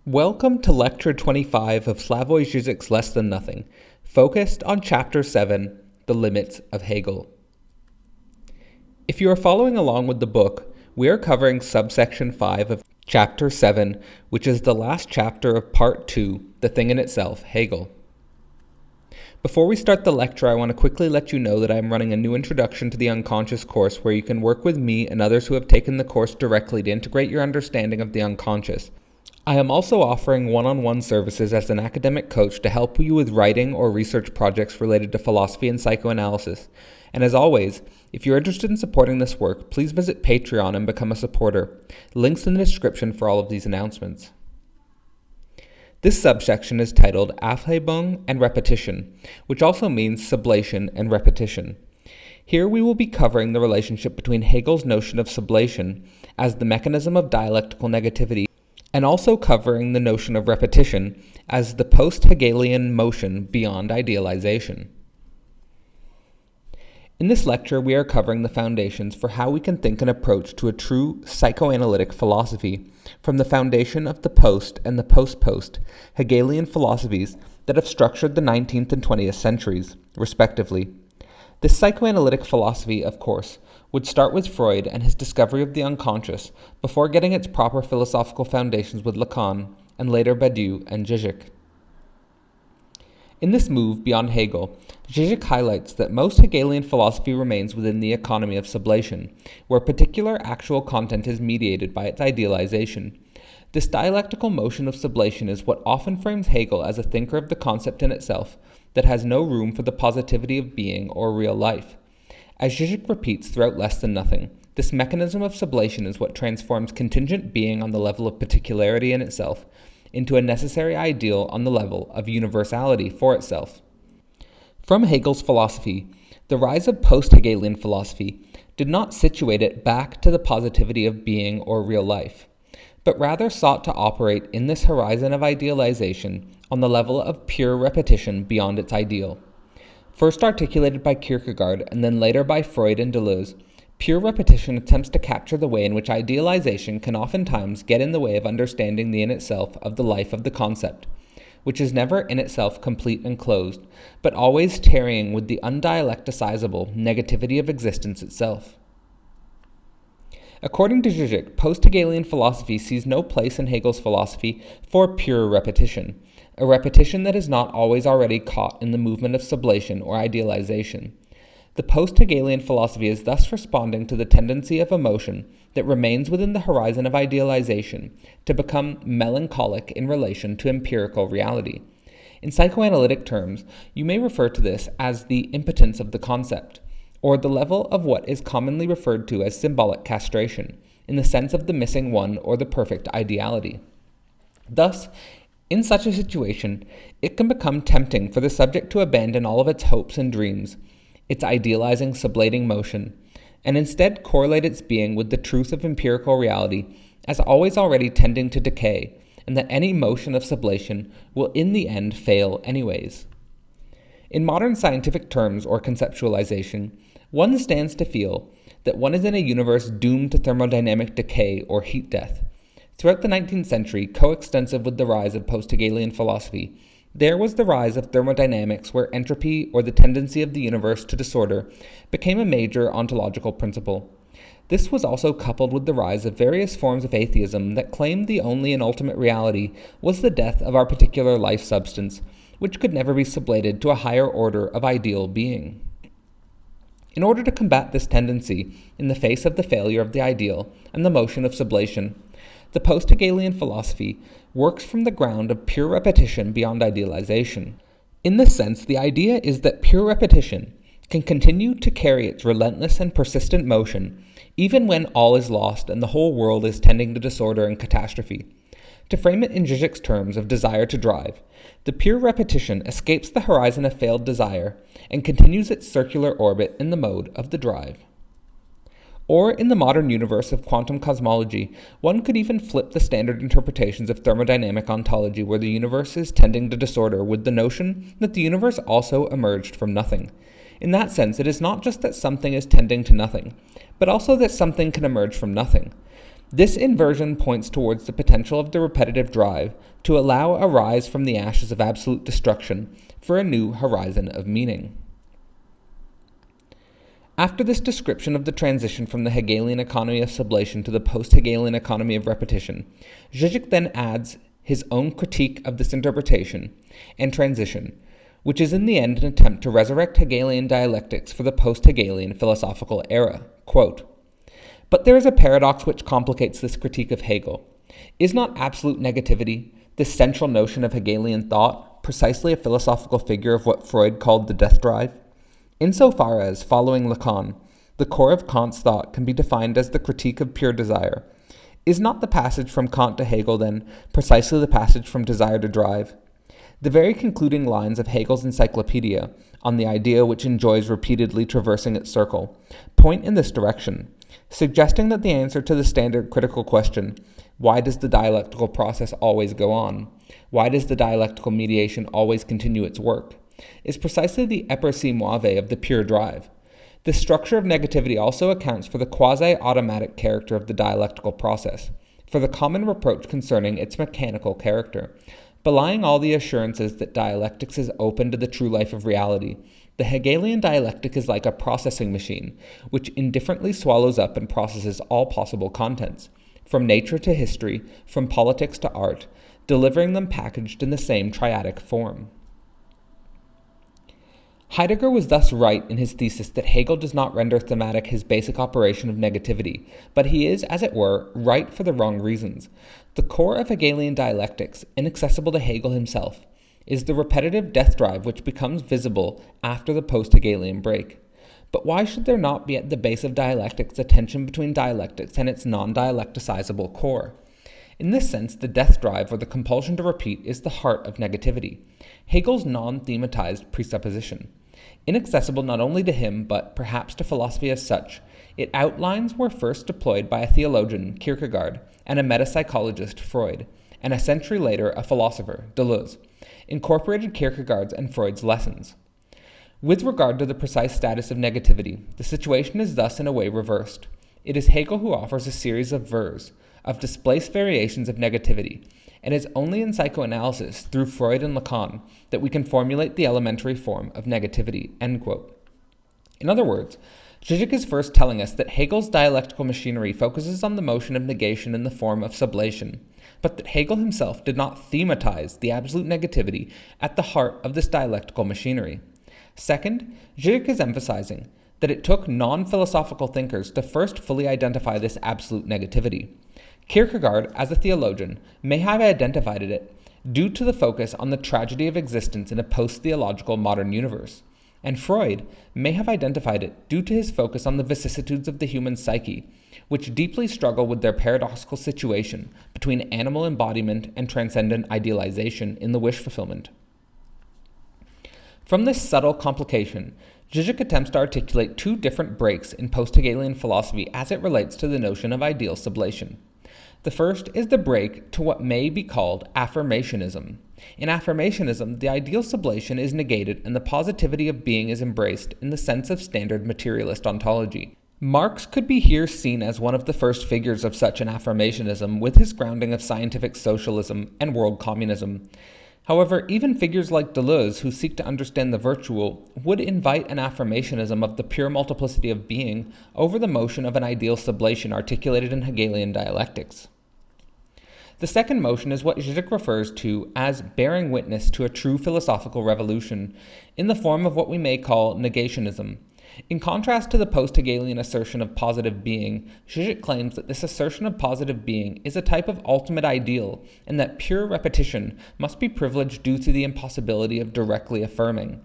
Welcome to Lecture 25 of Slavoj Žižek's Less Than Nothing, focused on Chapter 7, The Limits of Hegel. If you are following along with the book, we are covering subsection 5 of Chapter 7, which is the last chapter of Part 2, The Thing in Itself, Hegel. Before we start the lecture, I want to quickly let you know that I am running a new Introduction to the Unconscious course where you can work with me and others who have taken the course directly to integrate your understanding of the unconscious. I am also offering one-on-one services as an academic coach to help you with writing or research projects related to philosophy and psychoanalysis. And as always, if you're interested in supporting this work, please visit Patreon and become a supporter. Links in the description for all of these announcements. This subsection is titled Affirmation and Repetition, which also means sublation and repetition. Here we will be covering the relationship between Hegel's notion of sublation as the mechanism of dialectical negativity and also covering the notion of repetition as the post-Hegelian motion beyond idealization. In this lecture, we are covering the foundations for how we can think and approach to a true psychoanalytic philosophy from the foundation of the post and the post-post Hegelian philosophies that have structured the 19th and 20th centuries, respectively. This psychoanalytic philosophy, of course, would start with Freud and his discovery of the unconscious before getting its proper philosophical foundations with Lacan and later Badiou and Žižek. In this move beyond Hegel, Žižek highlights that most Hegelian philosophy remains within the economy of sublation, where particular actual content is mediated by its idealization. This dialectical motion of sublation is what often frames Hegel as a thinker of the concept in itself that has no room for the positivity of being or real life. As Žižek repeats throughout Less Than Nothing, this mechanism of sublation is what transforms contingent being on the level of particularity in itself into a necessary ideal on the level of universality for itself. From Hegel's philosophy, the rise of post-Hegelian philosophy did not situate it back to the positivity of being or real life, but rather sought to operate in this horizon of idealization on the level of pure repetition beyond its ideal. First articulated by Kierkegaard and then later by Freud and Deleuze, pure repetition attempts to capture the way in which idealization can oftentimes get in the way of understanding the in itself of the life of the concept, which is never in itself complete and closed, but always tarrying with the undialecticizable negativity of existence itself. According to Žižek, post-Hegelian philosophy sees no place in Hegel's philosophy for pure repetition, a repetition that is not always already caught in the movement of sublation or idealization. The post-Hegelian philosophy is thus responding to the tendency of emotion that remains within the horizon of idealization to become melancholic in relation to empirical reality. In psychoanalytic terms, you may refer to this as the impotence of the concept, or the level of what is commonly referred to as symbolic castration, in the sense of the missing one or the perfect ideality. Thus, in such a situation, it can become tempting for the subject to abandon all of its hopes and dreams, its idealizing, sublating motion, and instead correlate its being with the truth of empirical reality as always already tending to decay, and that any motion of sublation will in the end fail anyways. In modern scientific terms or conceptualization, one stands to feel that one is in a universe doomed to thermodynamic decay or heat death. Throughout the 19th century, coextensive with the rise of post-Hegelian philosophy, there was the rise of thermodynamics where entropy or the tendency of the universe to disorder became a major ontological principle. This was also coupled with the rise of various forms of atheism that claimed the only and ultimate reality was the death of our particular life substance, which could never be sublated to a higher order of ideal being. In order to combat this tendency in the face of the failure of the ideal and the motion of sublation, the post-Hegelian philosophy works from the ground of pure repetition beyond idealization. In this sense, the idea is that pure repetition can continue to carry its relentless and persistent motion even when all is lost and the whole world is tending to disorder and catastrophe. To frame it in Žižek's terms of desire to drive, the pure repetition escapes the horizon of failed desire and continues its circular orbit in the mode of the drive. Or in the modern universe of quantum cosmology, one could even flip the standard interpretations of thermodynamic ontology where the universe is tending to disorder with the notion that the universe also emerged from nothing. In that sense, it is not just that something is tending to nothing, but also that something can emerge from nothing. This inversion points towards the potential of the repetitive drive to allow a rise from the ashes of absolute destruction for a new horizon of meaning. After this description of the transition from the Hegelian economy of sublation to the post-Hegelian economy of repetition, Žižek then adds his own critique of this interpretation and transition, which is in the end an attempt to resurrect Hegelian dialectics for the post-Hegelian philosophical era. Quote, "But there is a paradox which complicates this critique of Hegel. Is not absolute negativity, this central notion of Hegelian thought, precisely a philosophical figure of what Freud called the death drive? Insofar as, following Lacan, the core of Kant's thought can be defined as the critique of pure desire, is not the passage from Kant to Hegel, then, precisely the passage from desire to drive? The very concluding lines of Hegel's encyclopedia, on the idea which enjoys repeatedly traversing its circle, point in this direction, suggesting that the answer to the standard critical question, why does the dialectical process always go on? Why does the dialectical mediation always continue its work? Is precisely the eper si muove of the pure drive. The structure of negativity also accounts for the quasi-automatic character of the dialectical process, for the common reproach concerning its mechanical character. Belying all the assurances that dialectics is open to the true life of reality, the Hegelian dialectic is like a processing machine, which indifferently swallows up and processes all possible contents, from nature to history, from politics to art, delivering them packaged in the same triadic form. Heidegger was thus right in his thesis that Hegel does not render thematic his basic operation of negativity, but he is, as it were, right for the wrong reasons. The core of Hegelian dialectics, inaccessible to Hegel himself, is the repetitive death drive which becomes visible after the post-Hegelian break. But why should there not be at the base of dialectics a tension between dialectics and its non-dialecticizable core? In this sense, the death drive, or the compulsion to repeat, is the heart of negativity, Hegel's non-thematized presupposition. Inaccessible not only to him, but perhaps to philosophy as such, its outlines were first deployed by a theologian, Kierkegaard, and a metapsychologist, Freud, and a century later a philosopher, Deleuze, incorporated Kierkegaard's and Freud's lessons. With regard to the precise status of negativity, the situation is thus in a way reversed. It is Hegel who offers a series of vers, of displaced variations of negativity, and it is only in psychoanalysis, through Freud and Lacan, that we can formulate the elementary form of negativity." End quote. In other words, Žižek is first telling us that Hegel's dialectical machinery focuses on the motion of negation in the form of sublation, but that Hegel himself did not thematize the absolute negativity at the heart of this dialectical machinery. Second, Žižek is emphasizing that it took non-philosophical thinkers to first fully identify this absolute negativity. Kierkegaard, as a theologian, may have identified it due to the focus on the tragedy of existence in a post-theological modern universe, and Freud may have identified it due to his focus on the vicissitudes of the human psyche, which deeply struggle with their paradoxical situation between animal embodiment and transcendent idealization in the wish fulfillment. From this subtle complication, Žižek attempts to articulate two different breaks in post-Hegelian philosophy as it relates to the notion of ideal sublation. The first is the break to what may be called affirmationism. In affirmationism, the ideal sublation is negated and the positivity of being is embraced in the sense of standard materialist ontology. Marx could be here seen as one of the first figures of such an affirmationism with his grounding of scientific socialism and world communism. However, even figures like Deleuze, who seek to understand the virtual, would invite an affirmationism of the pure multiplicity of being over the motion of an ideal sublation articulated in Hegelian dialectics. The second motion is what Žižek refers to as bearing witness to a true philosophical revolution, in the form of what we may call negationism. In contrast to the post-Hegelian assertion of positive being, Žižek claims that this assertion of positive being is a type of ultimate ideal, and that pure repetition must be privileged due to the impossibility of directly affirming.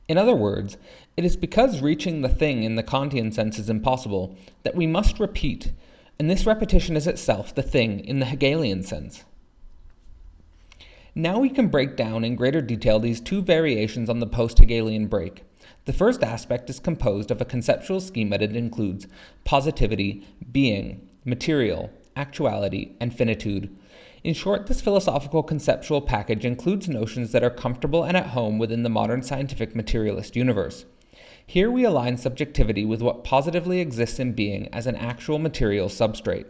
In other words, it is because reaching the thing in the Kantian sense is impossible that we must repeat, and this repetition is itself the thing in the Hegelian sense. Now we can break down in greater detail these two variations on the post-Hegelian break. The first aspect is composed of a conceptual schema that includes positivity, being, material, actuality, and finitude. In short, this philosophical conceptual package includes notions that are comfortable and at home within the modern scientific materialist universe. Here we align subjectivity with what positively exists in being as an actual material substrate.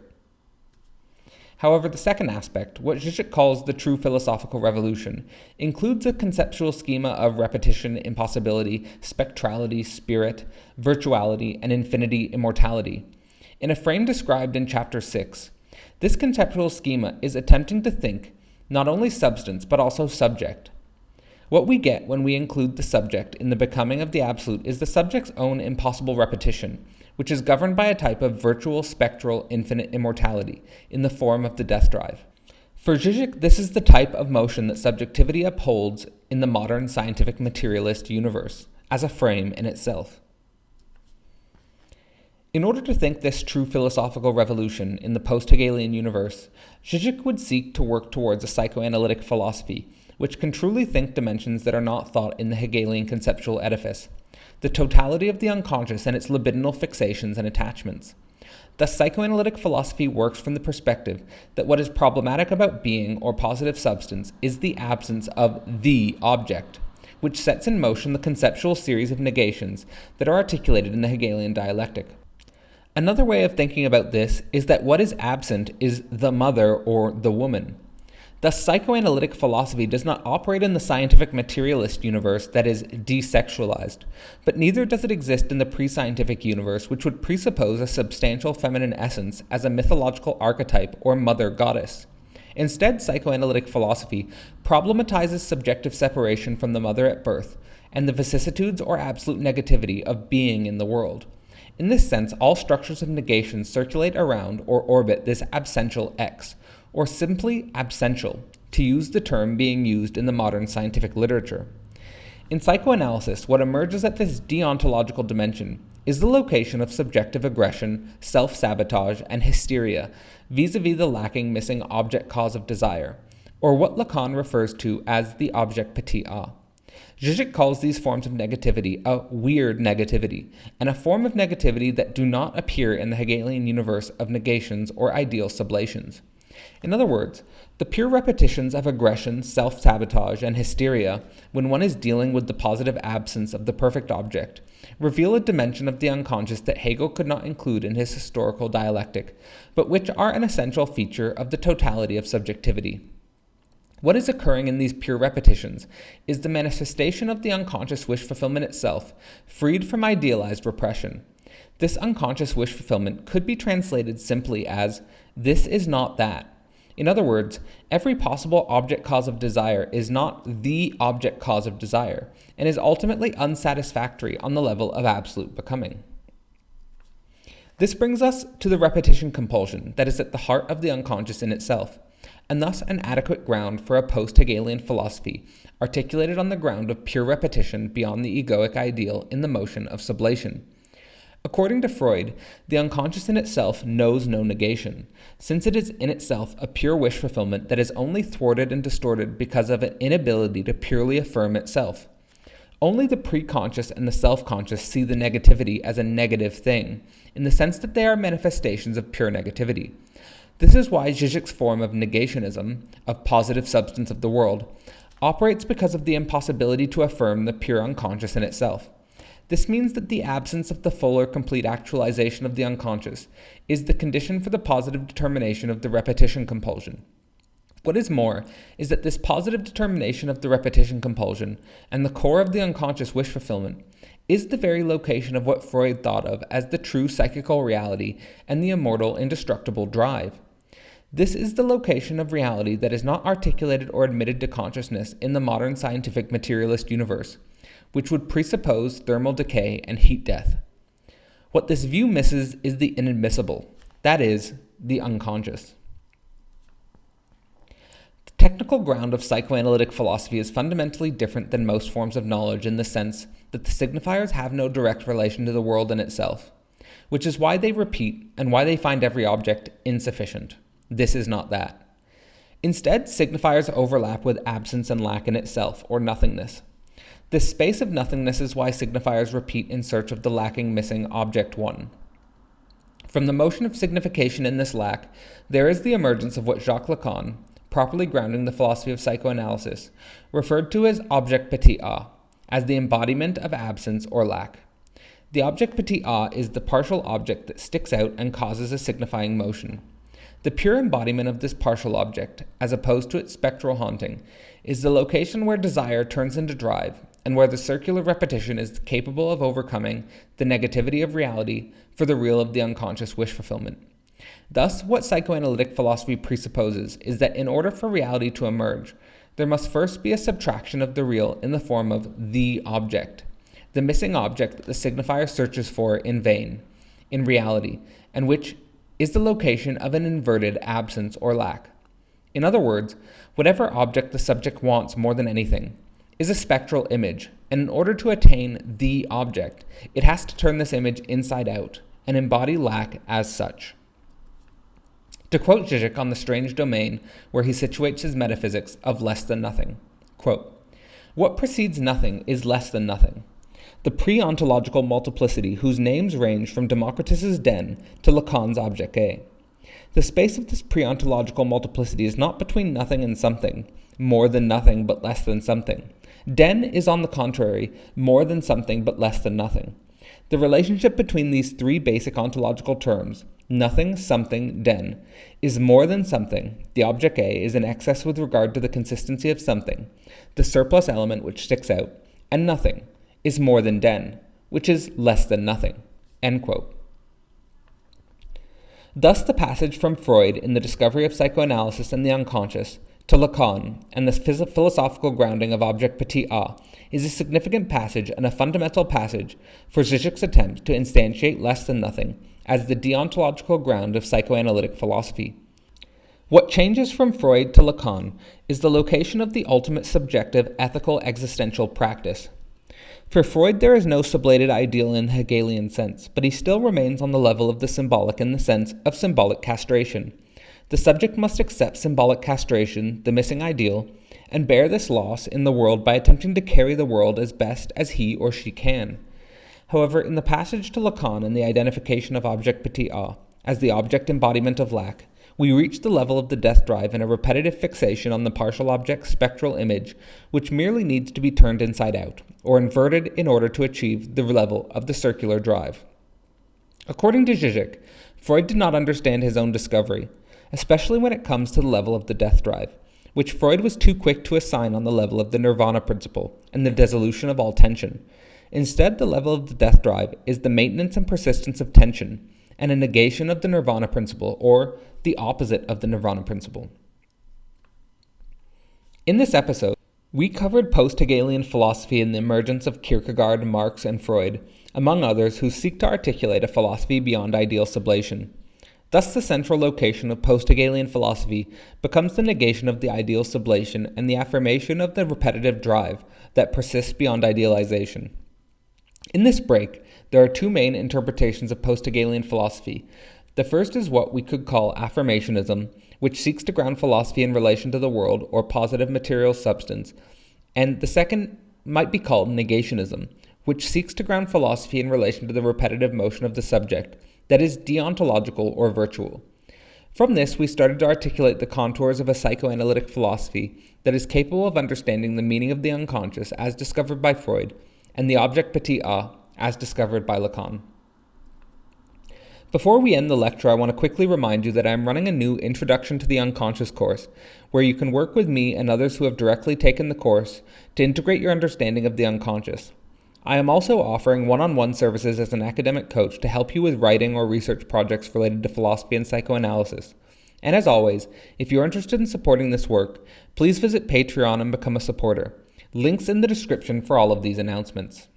However, the second aspect, what Žižek calls the true philosophical revolution, includes a conceptual schema of repetition, impossibility, spectrality, spirit, virtuality, and infinity immortality. In a frame described in Chapter 6, this conceptual schema is attempting to think not only substance but also subject. What we get when we include the subject in the becoming of the absolute is the subject's own impossible repetition, which is governed by a type of virtual, spectral, infinite immortality in the form of the death drive. For Žižek, this is the type of motion that subjectivity upholds in the modern scientific materialist universe, as a frame in itself. In order to think this true philosophical revolution in the post-Hegelian universe, Žižek would seek to work towards a psychoanalytic philosophy, which can truly think dimensions that are not thought in the Hegelian conceptual edifice, the totality of the unconscious and its libidinal fixations and attachments. Thus, psychoanalytic philosophy works from the perspective that what is problematic about being or positive substance is the absence of the object, which sets in motion the conceptual series of negations that are articulated in the Hegelian dialectic. Another way of thinking about this is that what is absent is the mother or the woman. Thus, psychoanalytic philosophy does not operate in the scientific materialist universe that is desexualized, but neither does it exist in the pre-scientific universe, which would presuppose a substantial feminine essence as a mythological archetype or mother goddess. Instead, psychoanalytic philosophy problematizes subjective separation from the mother at birth and the vicissitudes or absolute negativity of being in the world. In this sense, all structures of negation circulate around or orbit this absential X, or simply absential, to use the term being used in the modern scientific literature. In psychoanalysis, what emerges at this deontological dimension is the location of subjective aggression, self-sabotage, and hysteria vis-a-vis the lacking missing object cause of desire, or what Lacan refers to as the object petit a. Žižek calls these forms of negativity a weird negativity, and a form of negativity that do not appear in the Hegelian universe of negations or ideal sublations. In other words, the pure repetitions of aggression, self-sabotage, and hysteria, when one is dealing with the positive absence of the perfect object, reveal a dimension of the unconscious that Hegel could not include in his historical dialectic, but which are an essential feature of the totality of subjectivity. What is occurring in these pure repetitions is the manifestation of the unconscious wish fulfillment itself, freed from idealized repression. This unconscious wish fulfillment could be translated simply as, this is not that. In other words, every possible object cause of desire is not the object cause of desire, and is ultimately unsatisfactory on the level of absolute becoming. This brings us to the repetition compulsion that is at the heart of the unconscious in itself, and thus an adequate ground for a post-Hegelian philosophy articulated on the ground of pure repetition beyond the egoic ideal in the motion of sublation. According to Freud, the unconscious in itself knows no negation, since it is in itself a pure wish fulfillment that is only thwarted and distorted because of an inability to purely affirm itself. Only the preconscious and the self-conscious see the negativity as a negative thing, in the sense that they are manifestations of pure negativity. This is why Žižek's form of negationism, of positive substance of the world, operates because of the impossibility to affirm the pure unconscious in itself. This means that the absence of the full or complete actualization of the unconscious is the condition for the positive determination of the repetition compulsion. What is more is that this positive determination of the repetition compulsion and the core of the unconscious wish fulfillment is the very location of what Freud thought of as the true psychical reality and the immortal, indestructible drive. This is the location of reality that is not articulated or admitted to consciousness in the modern scientific materialist universe, which would presuppose thermal decay and heat death. What this view misses is the inadmissible, that is, the unconscious. The technical ground of psychoanalytic philosophy is fundamentally different than most forms of knowledge in the sense that the signifiers have no direct relation to the world in itself, which is why they repeat and why they find every object insufficient. This is not that. Instead, signifiers overlap with absence and lack in itself, or nothingness. This space of nothingness is why signifiers repeat in search of the lacking missing object one. From the motion of signification in this lack, there is the emergence of what Jacques Lacan, properly grounding the philosophy of psychoanalysis, referred to as object petit a, as the embodiment of absence or lack. The object petit a is the partial object that sticks out and causes a signifying motion. The pure embodiment of this partial object, as opposed to its spectral haunting, is the location where desire turns into drive, and where the circular repetition is capable of overcoming the negativity of reality for the real of the unconscious wish fulfillment. Thus, what psychoanalytic philosophy presupposes is that in order for reality to emerge, there must first be a subtraction of the real in the form of the object, the missing object that the signifier searches for in vain, in reality, and which is the location of an inverted absence or lack. In other words, whatever object the subject wants more than anything is a spectral image, and in order to attain the object, it has to turn this image inside out and embody lack as such. To quote Žižek on the strange domain where he situates his metaphysics of less than nothing, quote, "What precedes nothing is less than nothing. The pre-ontological multiplicity whose names range from Democritus's den to Lacan's object A. The space of this pre-ontological multiplicity is not between nothing and something, more than nothing but less than something. Den is, on the contrary, more than something but less than nothing. The relationship between these three basic ontological terms, nothing, something, den, is more than something. The object A is in excess with regard to the consistency of something, the surplus element which sticks out, and nothing is more than den, which is less than nothing." End quote. Thus, the passage from Freud in the discovery of psychoanalysis and the unconscious to Lacan and the philosophical grounding of object petit a is a significant passage and a fundamental passage for Žižek's attempt to instantiate less than nothing as the deontological ground of psychoanalytic philosophy. What changes from Freud to Lacan is the location of the ultimate subjective ethical existential practice. For Freud, there is no sublated ideal in the Hegelian sense, but he still remains on the level of the symbolic in the sense of symbolic castration. The subject must accept symbolic castration, the missing ideal, and bear this loss in the world by attempting to carry the world as best as he or she can. However, in the passage to Lacan and the identification of object petit a as the object embodiment of lack, we reach the level of the death drive in a repetitive fixation on the partial object's spectral image, which merely needs to be turned inside out, or inverted in order to achieve the level of the circular drive. According to Žižek, Freud did not understand his own discovery, especially when it comes to the level of the death drive, which Freud was too quick to assign on the level of the nirvana principle and the dissolution of all tension. Instead, the level of the death drive is the maintenance and persistence of tension, and a negation of the nirvana principle, or the opposite of the nirvana principle. In this episode, we covered post-Hegelian philosophy and the emergence of Kierkegaard, Marx, and Freud, among others who seek to articulate a philosophy beyond ideal sublation. Thus, the central location of post-Hegelian philosophy becomes the negation of the ideal sublation and the affirmation of the repetitive drive that persists beyond idealization. In this break, there are two main interpretations of post-Hegelian philosophy. The first is what we could call affirmationism, which seeks to ground philosophy in relation to the world or positive material substance, and the second might be called negationism, which seeks to ground philosophy in relation to the repetitive motion of the subject, that is deontological or virtual. From this, we started to articulate the contours of a psychoanalytic philosophy that is capable of understanding the meaning of the unconscious as discovered by Freud, and the object petit a as discovered by Lacan. Before we end the lecture, I want to quickly remind you that I am running a new Introduction to the Unconscious course, where you can work with me and others who have directly taken the course to integrate your understanding of the unconscious. I am also offering one-on-one services as an academic coach to help you with writing or research projects related to philosophy and psychoanalysis. And as always, if you're interested in supporting this work, please visit Patreon and become a supporter. Links in the description for all of these announcements.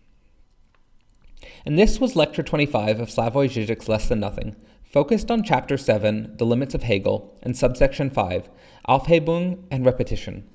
And this was Lecture 25 of Slavoj Žižek's Less Than Nothing, focused on Chapter 7, The Limits of Hegel, and Subsection 5, Aufhebung and Repetition.